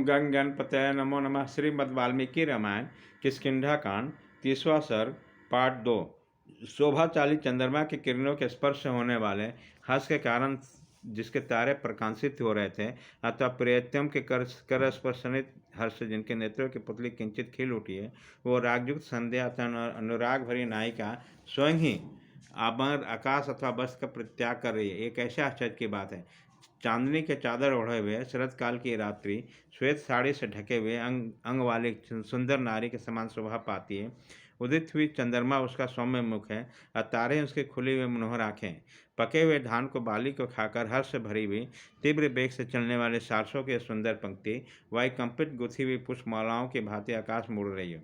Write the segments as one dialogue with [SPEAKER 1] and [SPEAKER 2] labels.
[SPEAKER 1] गंग गणपतये नमो नमः। श्रीमद् वाल्मीकि रामायण किष्किंधा कांड 30वां सर्ग पार्ट 2। शोभाचाली चंद्रमा की किरणों के स्पर्श होने वाले हर्ष के कारण जिसके तारे प्रकाशित हो रहे थे, अथवा प्रियतम के कर स्पर्शनित हर्ष जिनके नेत्रों की पुतली किंचित खिल उठी है, वो रागयुक्त संध्या अथवा अनुराग भरी नायिका स्वयं ही आमर आकाश अथवा बस का परित्याग कर रही है। एक ऐसे आश्चर्य की बात है। चांदनी के चादर ओढ़े हुए शरत काल की रात्रि श्वेत साड़ी से ढके हुए अंग वाली सुंदर नारी के समान शोभा पाती है। उदित हुई चंद्रमा उसका सौम्य मुख है और तारे उसके खुली हुए मनोहर आँखें। पके हुए धान को बाली को खाकर हर्ष से भरी हुई तीव्र वेग से चलने वाले सारसों की सुंदर पंक्ति वायुकंपित गुथी हुई पुष्पमालाओं की भांति आकाश मुड़ रही है।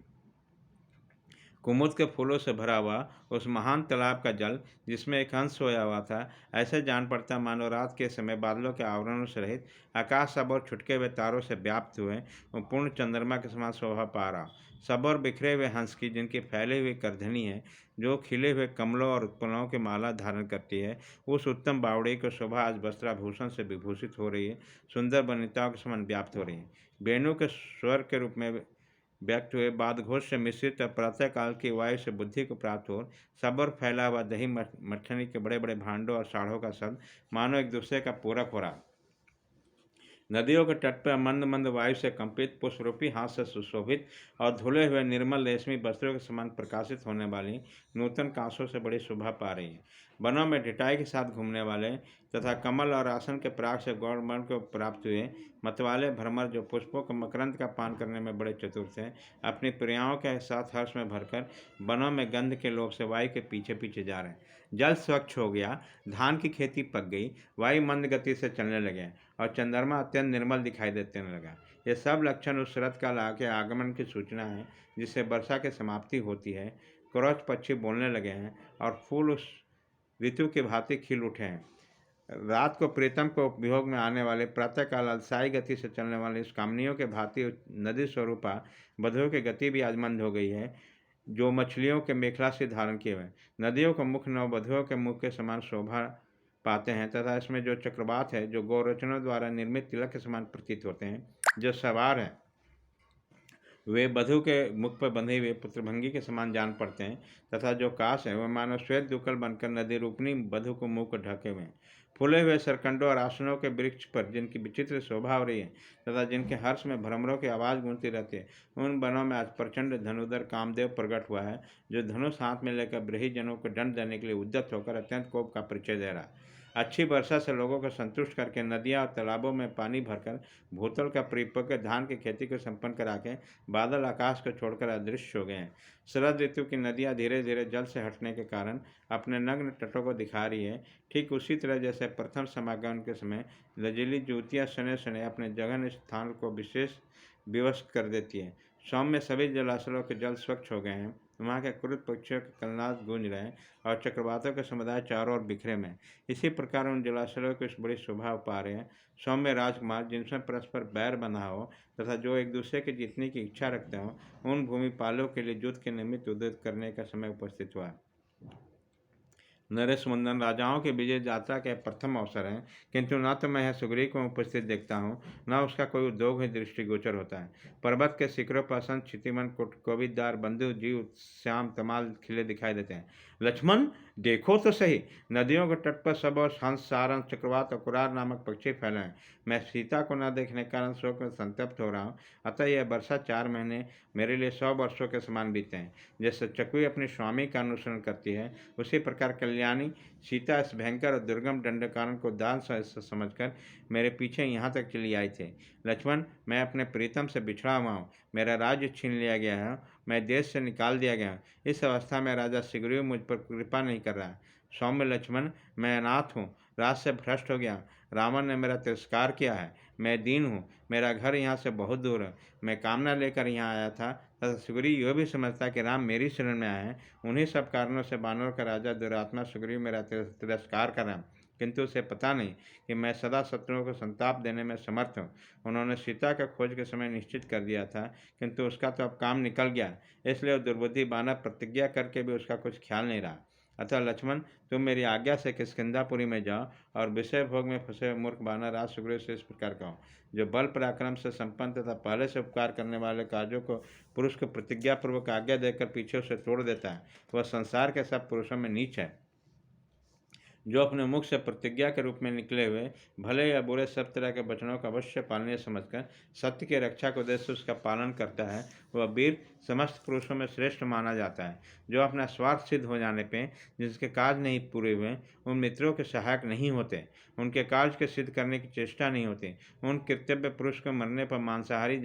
[SPEAKER 1] कुमुद के फूलों से भरा हुआ उस महान तालाब का जल जिसमें एक हंस सोया हुआ था, ऐसे जान पड़ता मानो रात के समय बादलों के आवरणों से रहित आकाश सब और छुटके हुए तारों से व्याप्त हुए पूर्ण चंद्रमा के समान शोभा पा रहा। सब और बिखरे हुए हंस की जिनकी फैली हुई करधनी है, जो खिले हुए कमलों और उत्पलों की माला धारण करती है, उस उत्तम बावड़ी को शोभा आज वस्त्राभूषण से विभूषित हो रही है, सुंदर वनिताओं के समान व्याप्त हो रही है। वेणु के स्वर के रूप में व्यक्त हुए बाद घोष से मिश्रित और प्रातःकाल की वायु से बुद्धि को प्राप्त हो सबर फैला हुआ दही मट्ठनी के बड़े बड़े भांडों और साढ़ों का शब्द मानो एक दूसरे का पूरक हो रहा। नदियों के तट पर मंद मंद वायु से कंपित पुष्परूपी हाथ से सुशोभित और धुले हुए निर्मल रेशमी वस्त्रों के समान प्रकाशित होने वाली नूतन कांसों से बड़ी शोभा पा रही है। वनों में ढिठाई के साथ घूमने वाले तथा कमल और आसन के प्राग से गौरमण को प्राप्त हुए मतवाले भ्रमर, जो पुष्पों के मकरंद का पान करने में बड़े चतुर थे, अपनी प्रियाओं के साथ हर्ष में भरकर वनों में गंध के लोभ से वायु के पीछे पीछे जा रहे हैं। जल स्वच्छ हो गया, धान की खेती पक गई, वायु मंद गति से चलने लगे और चंद्रमा अत्यंत निर्मल दिखाई देने लगा। ये सब लक्षण उस शरत काल के आगमन की सूचना है, जिससे वर्षा की समाप्ति होती है। क्रोच पक्षी बोलने लगे हैं और फूल उस ऋतु की भांति खिल उठे हैं। रात को प्रीतम को वियोग में आने वाले प्रातःकाल अल्साई गति से चलने वाले इस कामनियों के भांति नदी स्वरूपा बधुओं की गति भी आज मंद हो गई है, जो मछलियों के मेखला से धारण किए हुए। नदियों का मुख नववधुओं के मुख के समान शोभा पाते हैं तथा इसमें जो चक्रवात है, जो गौरचनों द्वारा निर्मित तिलक के समान प्रतीत होते हैं, जो सवार हैं वे बधु के मुख पर बंधे हुए पुत्रभंगी के समान जान पड़ते हैं तथा जो काश है वह मानव श्वेत दुकल बनकर नदी रूपनी बधु को मुँह को ढके हुए हैं। फूले हुए सरकंडों और आसनों के वृक्ष पर जिनकी विचित्र शोभा हो रही है तथा जिनके हर्ष में भ्रमरों की आवाज़ गूंजती रहती है, उन वनों में आज प्रचंड धनुधर कामदेव प्रकट हुआ है, जो धनुष हाथ में लेकर ब्रही जनों को दंड देने के लिए उद्यत होकर अत्यंत कोप का परिचय दे रहा है। अच्छी वर्षा से लोगों को संतुष्ट करके नदियाँ और तालाबों में पानी भरकर भूतल का परिपक्व धान की खेती को संपन्न करा के बादल आकाश को छोड़कर अदृश्य हो गए हैं। शरद ऋतु की नदियाँ धीरे धीरे जल से हटने के कारण अपने नग्न तटों को दिखा रही है, ठीक उसी तरह जैसे प्रथम समागमन के समय लजीली ज्योतियाँ शनि शनि अपने जगन स्थान को विशेष विवश कर देती है। सौम्य सभी जलाशयों के जल स्वच्छ हो गए हैं, वहाँ के क्रुद्ध पक्षियों के कलनाद गूंज रहे हैं और चक्रवातों के समुदाय चारों ओर बिखरे में। इसी प्रकार उन जलाशयों की बड़ी शोभा पा रहे हैं। सौम्य राजकुमार जिनमें परस्पर बैर बना हो तथा जो एक दूसरे के जीतने की इच्छा रखते हों, उन भूमिपालों के लिए युद्ध के निमित्त उद्यत करने का समय उपस्थित हुआ। नरेश मुंदन राजाओं के विजय यात्रा के प्रथम अवसर हैं, किंतु न तो मैं यह सुग्रीव को उपस्थित देखता हूँ, न उसका कोई उद्योग ही दृष्टिगोचर होता है। पर्वत के शिखरों पर संत क्षितिमन कोविददार बंधु जीव श्याम तमाल खिले दिखाई देते हैं। लक्ष्मण देखो तो सही, नदियों के तट पर सब और हंस सारंग चक्रवात और कुरार नामक पक्षी फैले हैं। मैं सीता को न देखने के कारण शोक में संतप्त हो रहा हूँ, अतः यह वर्षा 4 महीने मेरे लिए 100 वर्षों के समान बीते हैं। जैसे चकुई अपने स्वामी का अनुसरण करती है, उसी प्रकार कल्याणी सीता इस भयंकर और दुर्गम दंडकारण को दान समझकर मेरे पीछे यहाँ तक चली आई थी। लक्ष्मण, मैं अपने प्रीतम से बिछड़ा हुआ हूँ, मेरा राज्य छीन लिया गया है, मैं देश से निकाल दिया गया हूँ। इस अवस्था में राजा सुग्रीव मुझ पर कृपा नहीं कर रहा है। सौम्य लक्ष्मण, मैं अनाथ हूँ, राज से भ्रष्ट हो गया। रावण ने मेरा तिरस्कार किया है, मैं दीन हूँ, मेरा घर यहाँ से बहुत दूर है। मैं कामना लेकर यहाँ आया था तथा सुग्रीव यह भी समझता कि राम मेरी शरण में आए हैं। उन्हीं सब कारणों से बानरों का राजा दुरात्मा सुग्रीव मेरा तिरस्कार कर रहा है, किंतु उसे पता नहीं कि मैं सदा शत्रुओं को संताप देने में समर्थ हूँ। उन्होंने सीता का खोज के समय निश्चित कर दिया था, किंतु उसका तो अब काम निकल गया, इसलिए दुर्बुद्धि बानर प्रतिज्ञा करके भी उसका कुछ ख्याल नहीं रहा। अतः लक्ष्मण, तुम मेरी आज्ञा से किष्किंधापुरी में जाओ और विषय भोग में फंसे हुए मूर्ख वानर राज सुग्रीव से इस प्रकार कहो, जो बल पराक्रम से संपन्न तथा पहले से उपकार करने वाले कार्यों को पुरुष को प्रतिज्ञापूर्वक आज्ञा देकर पीछे से तोड़ देता है, वह संसार के सब पुरुषों में नीच है। जो अपने मुख से प्रतिज्ञा के रूप में निकले हुए भले या बुरे सब तरह के वचनों का अवश्य पालनीय समझकर सत्य की रक्षा के उद्देश्य से उसका पालन करता है, वह वीर समस्त पुरुषों में श्रेष्ठ माना जाता है। जो अपना स्वार्थ सिद्ध हो जाने पे जिसके कार्य नहीं पूरे हुए उन मित्रों के सहायक नहीं होते, उनके कार्य के सिद्ध करने की चेष्टा नहीं होती, उन कृतव्य पुरुष को मरने पर मांसाहारी